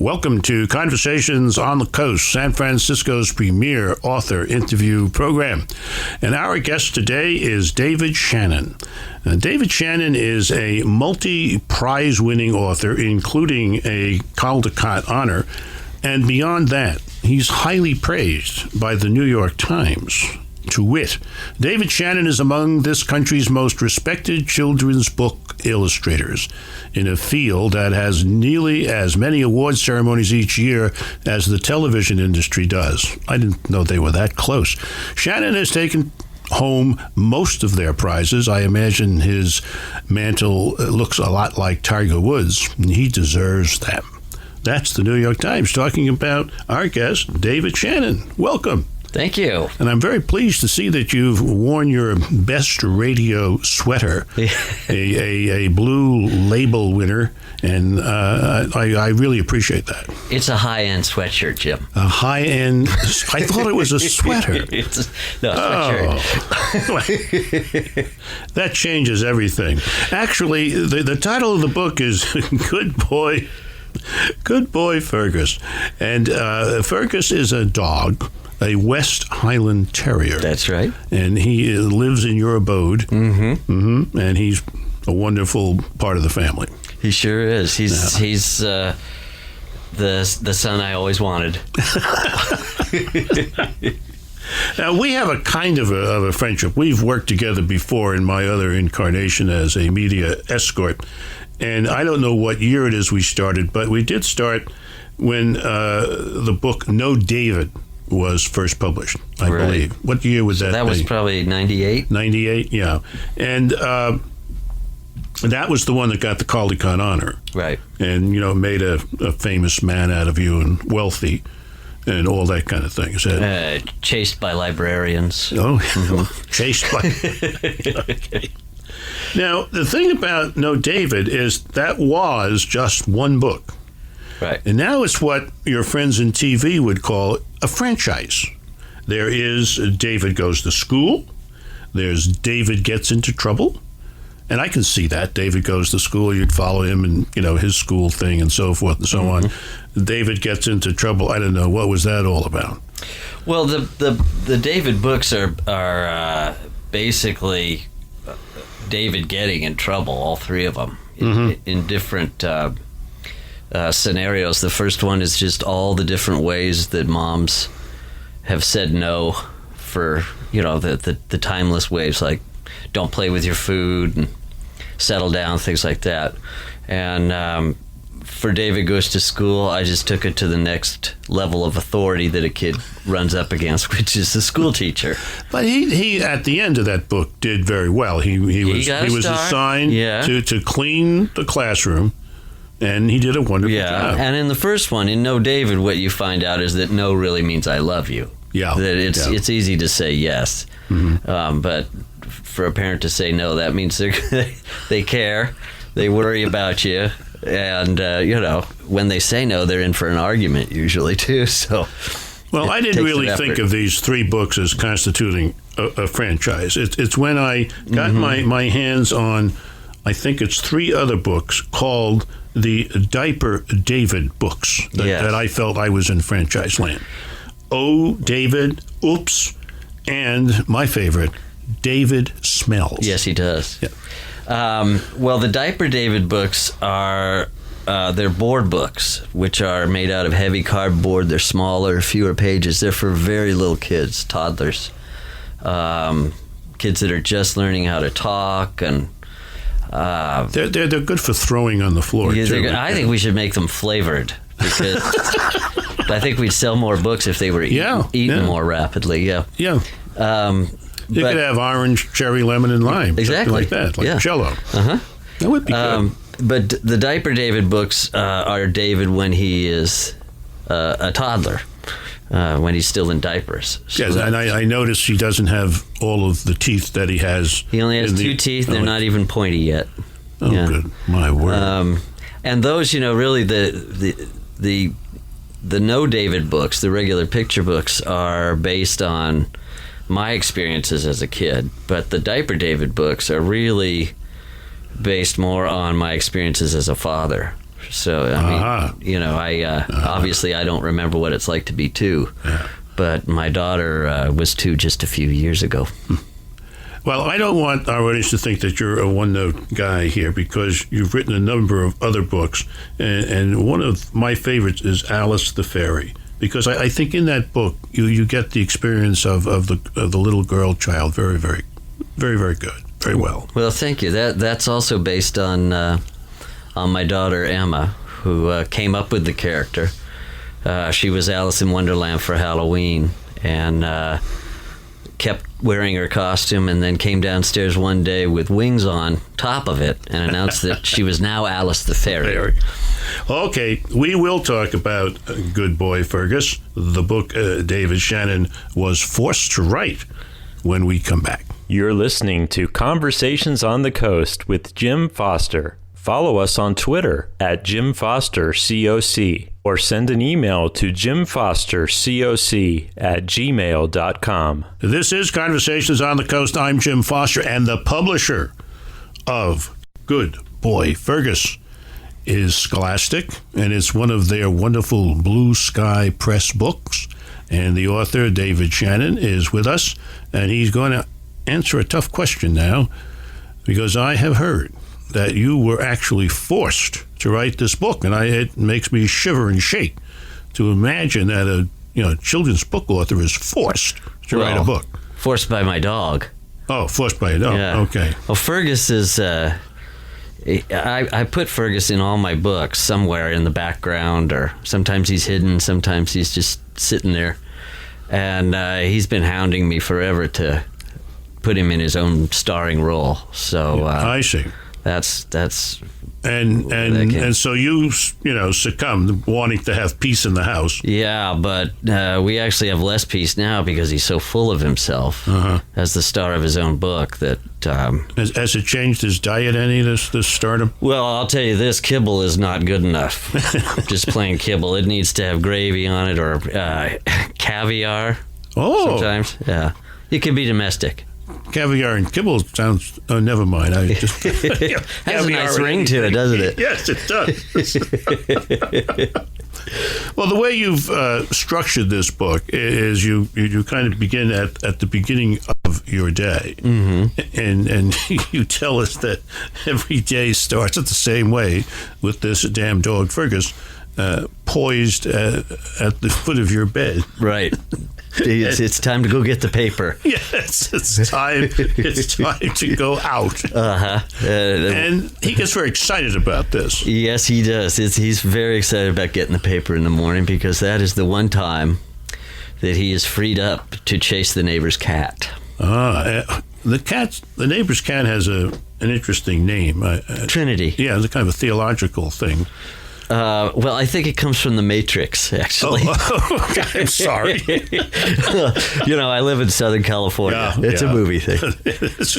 Welcome to Conversations on the Coast, San Francisco's premier author interview program. And our guest today is David Shannon. David Shannon is a multi-prize winning author, including a Caldecott honor. And beyond that, he's highly praised by the New York Times. To wit, David Shannon is among this country's most respected children's book illustrators in a field that has nearly as many award ceremonies each year as the television industry does. I didn't know they were that close. Shannon has taken home most of their prizes. I imagine his mantle looks a lot like Tiger Woods, and he deserves them. That's the New York Times talking about our guest, David Shannon. Welcome. Thank you. And I'm very pleased to see that you've worn your best radio sweater, a blue label winner, and I really appreciate that. It's a high-end sweatshirt, Jim. A high-end? I thought it was a sweater. Sweatshirt. That changes everything. Actually, the title of the book is Good Boy Fergus. And Fergus is a dog, a West Highland Terrier. That's right. And he lives in your abode. Mm-hmm. And he's a wonderful part of the family. He sure is. He's the son I always wanted. Now, we have a kind of a friendship. We've worked together before in my other incarnation as a media escort. And I don't know what year it is we started, but we did start when the book No David was first published, I believe. What year was that? That was probably 98. 98, yeah. And that was the one that got the Caldecott honor. Right. And, made a famous man out of you and wealthy and all that kind of thing. Is that... chased by librarians. Oh, chased by... Okay. Now, the thing about No David is that was just one book. Right. And now it's what your friends in TV would call a franchise. There is David Goes to School. There's David Gets into Trouble. And I can see that. David Goes to School, you'd follow him and, his school thing and so forth and so on. David Gets into Trouble, I don't know. What was that all about? Well, the David books are basically David getting in trouble, all three of them, in different... scenarios. The first one is just all the different ways that moms have said no for, the timeless ways, like don't play with your food and settle down, things like that. And for David Goes to School, I just took it to the next level of authority that a kid runs up against, which is the school teacher. But he at the end of that book did very well. He was assigned to clean the classroom. And he did a wonderful job. And in the first one, in No David, what you find out is that no really means I love you. Yeah. That it's easy to say yes. But for a parent to say no, that means they care, they worry about you. And, when they say no, they're in for an argument usually, too. So, well, I didn't really think of these three books as constituting a franchise. It's when I got my hands on, I think it's three other books called the Diaper David books that I felt I was in franchise land. Oh, David, Oops, and my favorite, David Smells. Yes, he does. Yeah. Well, the Diaper David books are they're board books, which are made out of heavy cardboard. They're smaller, fewer pages. They're for very little kids, toddlers, kids that are just learning how to talk and. They're good for throwing on the floor, too. I think we should make them flavored, because I think we'd sell more books if they were eaten more rapidly. Yeah. Yeah. You could have orange, cherry, lemon, and lime. Exactly. Like that, like Jell-O. That would be good. But the Diaper David books are David when he is a toddler. When he's still in diapers. So yes, and I noticed he doesn't have all of the teeth that he has. He only has two teeth. They're not even pointy yet. Oh, good. My word. And those, really the No David books, the regular picture books, are based on my experiences as a kid. But the Diaper David books are really based more on my experiences as a father. So, I mean, obviously I don't remember what it's like to be 2. Yeah. But my daughter was 2 just a few years ago. Well, I don't want our audience to think that you're a one-note guy here, because you've written a number of other books, and one of my favorites is Alice the Fairy, because I think in that book you get the experience of the little girl child very, very, very, very good, very well. Well, thank you. That's also based on my daughter Emma, who came up with the character. She was Alice in Wonderland for Halloween, and kept wearing her costume, and then came downstairs one day with wings on top of it and announced that she was now Alice the Fairy. Okay, we will talk about Good Boy Fergus, the book David Shannon was forced to write, when we come back. You're listening to Conversations on the Coast with Jim Foster. Follow us on Twitter at Jim Foster COC, or send an email to jimfostercoc@gmail.com. This is Conversations on the Coast. I'm Jim Foster, and the publisher of Good Boy Fergus is Scholastic, and it's one of their wonderful Blue Sky Press books. And the author, David Shannon, is with us, and he's going to answer a tough question now, because I have heard that you were actually forced to write this book, and it makes me shiver and shake to imagine that a children's book author is forced to write a book. Forced by my dog. Oh, forced by a dog. Yeah. Okay. Well, Fergus is. I put Fergus in all my books somewhere in the background, or sometimes he's hidden, sometimes he's just sitting there, and he's been hounding me forever to put him in his own starring role. So I see. That's and so you succumbed, wanting to have peace in the house. Yeah, but we actually have less peace now because he's so full of himself as the star of his own book that. Has it changed his diet any, this stardom? Well, I'll tell you this: kibble is not good enough. Just plain kibble. It needs to have gravy on it, or caviar. Oh, sometimes, yeah. It can be domestic. Caviar and kibble sounds. Oh, never mind. I just has a nice ring to it, doesn't it? Yes, it does. Well, the way you've structured this book is you kind of begin at the beginning of your day, and you tell us that every day starts at the same way with this damn dog Fergus poised at the foot of your bed. Right. It's time to go get the paper. Yes, it's time to go out. And he gets very excited about this. Yes, he does. He's very excited about getting the paper in the morning, because that is the one time that he is freed up to chase the neighbor's cat. The neighbor's cat has an interesting name. Trinity. Yeah, it's a kind of a theological thing. Well, I think it comes from The Matrix, actually. Oh, I'm sorry. I live in Southern California. It's a movie thing.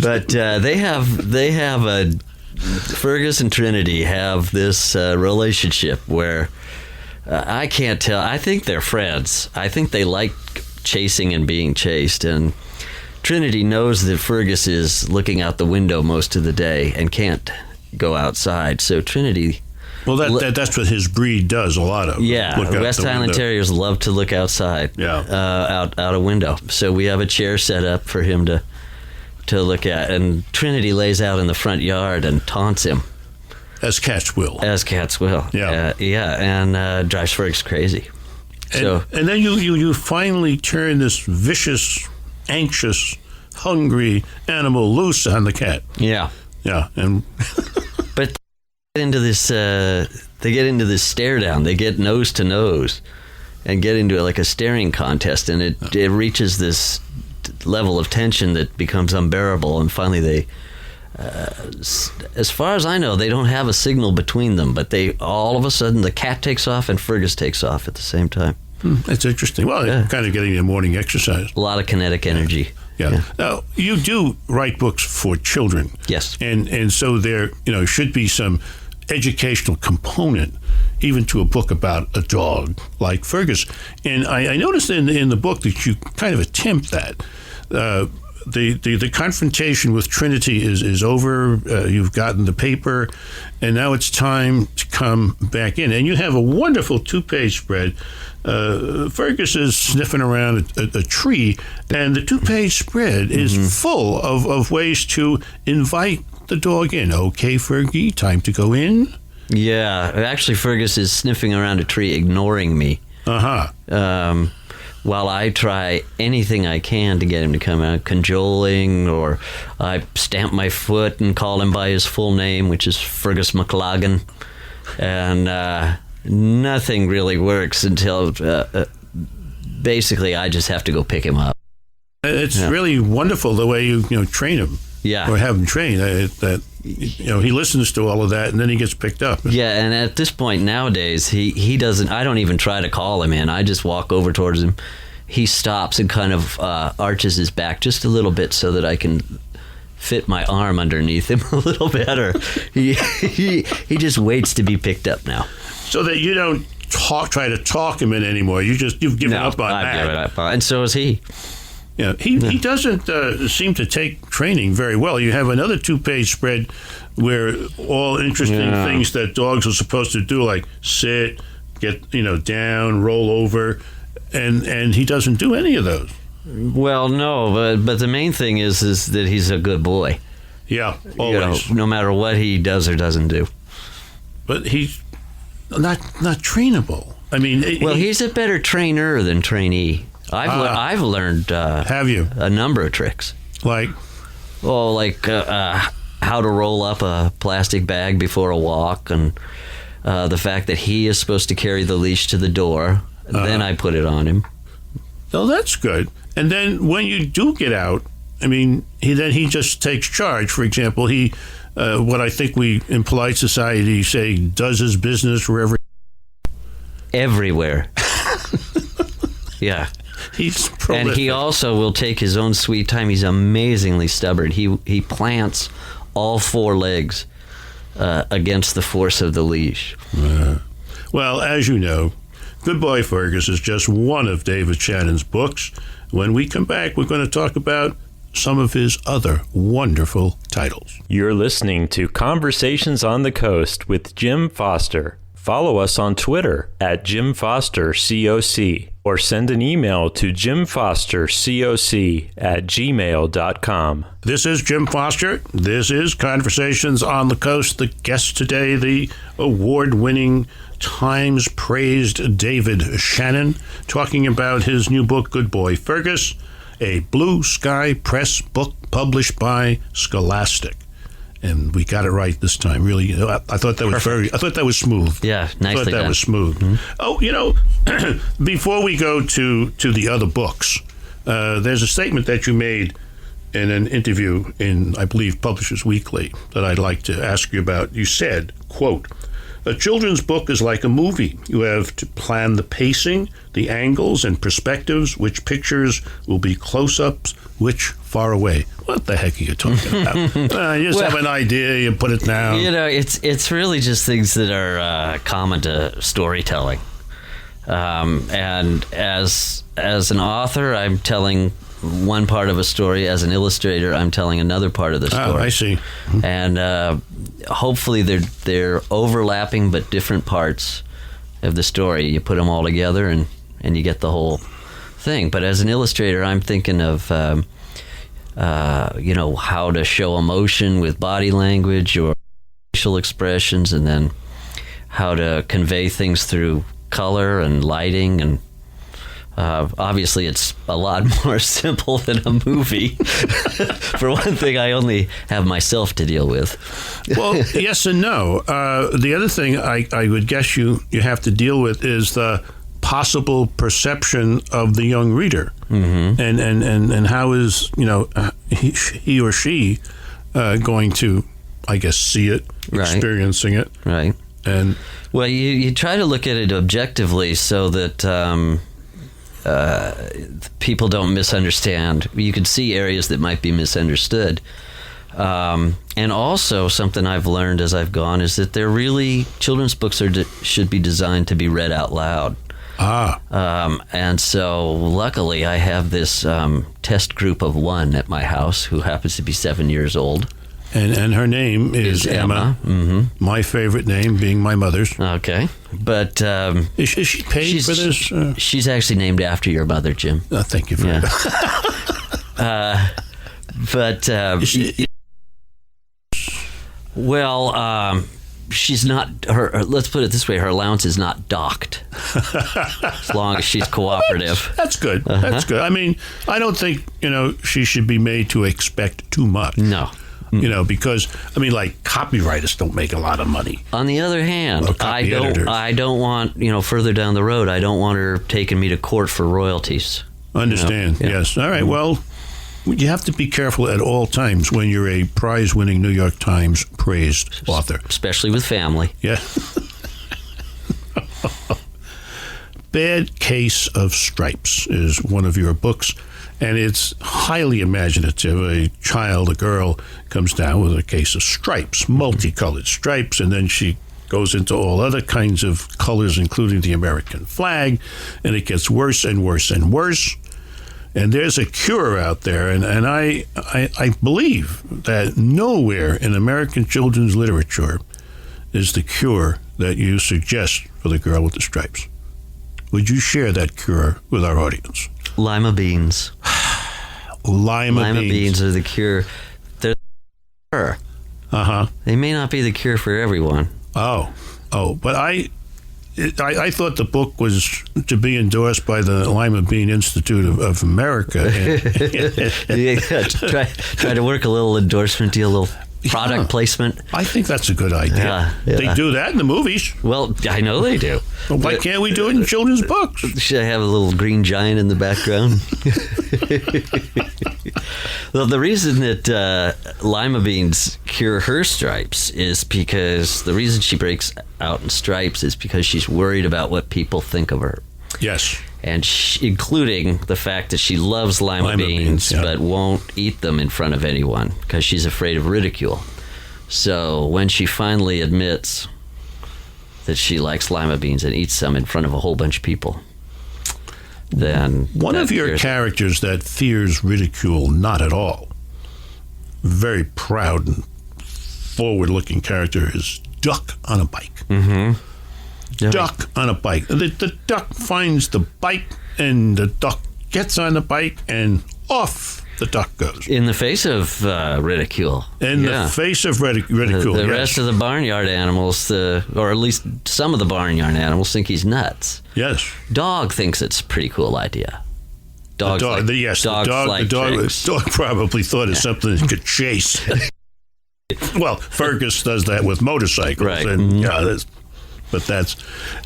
But they have Fergus and Trinity have this relationship where I can't tell. I think they're friends. I think they like chasing and being chased. And Trinity knows that Fergus is looking out the window most of the day and can't go outside. So Trinity... Well, that's what his breed does a lot of. Yeah, West Highland Terriers love to look outside. Yeah, out a window. So we have a chair set up for him to look at, and Trinity lays out in the front yard and taunts him, as cats will. Yeah, and drives Fergus crazy. And then you finally turn this vicious, anxious, hungry animal loose on the cat. Yeah, and but. Into this they get into this stare down. They get nose to nose and get into like a staring contest, and it reaches this level of tension that becomes unbearable, and finally they as far as I know, they don't have a signal between them, but they all of a sudden the cat takes off and Fergus takes off at the same time. That's interesting. Well, kind of getting a morning exercise. A lot of kinetic energy. Yeah. Now, you do write books for children. Yes. And so there, should be some educational component even to a book about a dog like Fergus. And I noticed in the book that you kind of attempt that. the confrontation with Trinity is over. You've gotten the paper, and now it's time to come back in. And you have a wonderful 2-page spread. Fergus is sniffing around a tree, and the 2-page spread is full of ways to invite the dog in. Okay, Fergie, time to go in. Yeah, actually, Fergus is sniffing around a tree, ignoring me. While I try anything I can to get him to come out, cajoling, or I stamp my foot and call him by his full name, which is Fergus McLagan, and nothing really works until basically I just have to go pick him up. It's really wonderful the way you train him. Yeah. Or have him trained. That he listens to all of that, and then he gets picked up. Yeah, and at this point nowadays, he doesn't. I don't even try to call him in. I just walk over towards him. He stops and kind of arches his back just a little bit so that I can fit my arm underneath him a little better. He just waits to be picked up now. So that you don't try to talk him in anymore. You've given up on that. I've given up on, and so is he. Yeah, he doesn't seem to take training very well. You have another 2-page spread where all interesting things that dogs are supposed to do, like sit, get down, roll over, and he doesn't do any of those. Well, no, but the main thing is that he's a good boy. Yeah, always. No matter what he does or doesn't do. But he's not trainable. I mean, he's a better trainer than trainee. I've learned have you a number of tricks, like how to roll up a plastic bag before a walk, and the fact that he is supposed to carry the leash to the door. Then I put it on him. Oh, that's good. And then when you do get out, I mean, he just takes charge. For example, he what I think we in polite society say does his business wherever. Everywhere. Yeah. He's prolific. And he also will take his own sweet time. He's amazingly stubborn. He plants all 4 legs against the force of the leash. Well, as you know, Good Boy Fergus is just one of David Shannon's books. When we come back, we're going to talk about some of his other wonderful titles. You're listening to Conversations on the Coast with Jim Foster. Follow us on Twitter at Jim Foster COC, or send an email to jimfostercoc@gmail.com. This is Jim Foster. This is Conversations on the Coast. The guest today, the award-winning, Times-praised David Shannon, talking about his new book, Good Boy Fergus, a Blue Sky Press book published by Scholastic. And we got it right this time. Really, I thought that was I thought that was smooth. Yeah, nicely I thought that done. was smooth. Mm-hmm. Oh, before we go to the other books, there's a statement that you made in an interview in, I believe, Publishers Weekly that I'd like to ask you about. You said, quote, "A children's book is like a movie. You have to plan the pacing, the angles and perspectives, which pictures will be close-ups, which far away." What the heck are you talking about? You just have an idea, you put it down. It's really just things that are common to storytelling. And as an author, I'm telling one part of a story. As an illustrator, I'm telling another part of the story. Oh, I see. And hopefully they're overlapping but different parts of the story. You put them all together and you get the whole thing. But as an illustrator, I'm thinking of how to show emotion with body language or facial expressions, and then how to convey things through color and lighting. And obviously it's a lot more simple than a movie. For one thing, I only have myself to deal with. Well, yes and no. The other thing I would guess you have to deal with is the possible perception of the young reader. Mm-hmm. And how is he or she going to, I guess, see it, experiencing it. Right. And well, you try to look at it objectively so that people don't misunderstand. You can see areas that might be misunderstood. And also something I've learned as I've gone is that children's books should be designed to be read out loud. And so luckily I have this test group of one at my house who happens to be 7 years old. And her name is Emma. Mm-hmm. My favorite name being my mother's. Okay. But is she paid for this? She's actually named after your mother, Jim. Thank you for that. She's not her. Let's put it this way: her allowance is not docked, as long as she's cooperative. That's good. That's good. I mean, I don't think she should be made to expect too much. No. Because like copywriters don't make a lot of money. On the other hand, I don't want further down the road. I don't want her taking me to court for royalties. Understand? Yeah. Yes. All right. Well, you have to be careful at all times when you're a prize-winning New York Times praised author, especially with family. Yeah. Bad Case of Stripes is one of your books. And it's highly imaginative. A child, a girl, comes down with a case of stripes, multicolored stripes, and then she goes into all other kinds of colors, including the American flag, and it gets worse and worse and worse. And there's a cure out there, and I believe that nowhere in American children's literature is the cure that you suggest for the girl with the stripes. Would you share that cure with our audience? Lima beans. Lima beans are the cure. They're the cure. They may not be the cure for everyone. But I thought the book was to be endorsed by the Lima Bean Institute of America. Try to work a little endorsement deal, a little product placement. I think that's a good idea. Yeah. They do that in the movies. Well, I know they do. Well, why can't we do it in children's books? Should I have a little green giant in the background? Well, the reason that Lima beans cure her stripes is because the reason she breaks out in stripes is because she's worried about what people think of her. Yes. And including the fact that she loves lima beans but won't eat them in front of anyone because she's afraid of ridicule. So when she finally admits that she likes lima beans and eats some in front of a whole bunch of people, then one of your characters that fears ridicule not at all, very proud and forward-looking character, is Duck on a Bike. Mm-hmm. Duck on a bike. The duck finds the bike, and the duck gets on the bike, and off the duck goes. In the face of ridicule. The face of ridicule. The rest of the barnyard animals, or at least some of the barnyard animals, think he's nuts. Yes. Dog thinks it's a pretty cool idea. The dog probably thought it's something it could chase. Well, Fergus does that with motorcycles. Right. And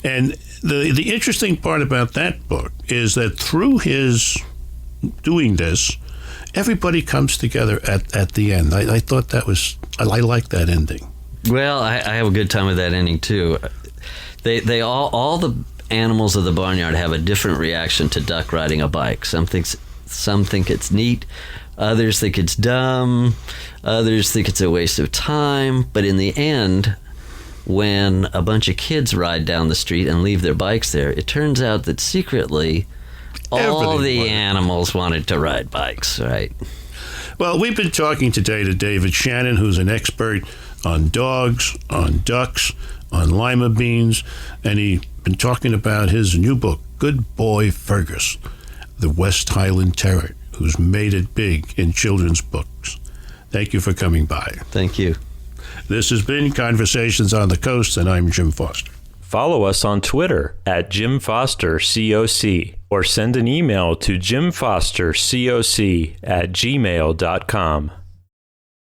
and the interesting part about that book is that through his doing this, everybody comes together at the end. I thought that was, I like that ending. Well, I have a good time with that ending too. They all the animals of the barnyard have a different reaction to Duck riding a bike. Some think it's neat, others think it's dumb, others think it's a waste of time. But in the end, when a bunch of kids ride down the street and leave their bikes there, it turns out that secretly all the animals wanted to ride bikes, right? Well, we've been talking today to David Shannon, who's an expert on dogs, on ducks, on lima beans, and he's been talking about his new book, Good Boy Fergus, the West Highland Terrier, who's made it big in children's books. Thank you for coming by. Thank you. This has been Conversations on the Coast, and I'm Jim Foster. Follow us on Twitter at Jim Foster COC, or send an email to jimfostercoc@gmail.com.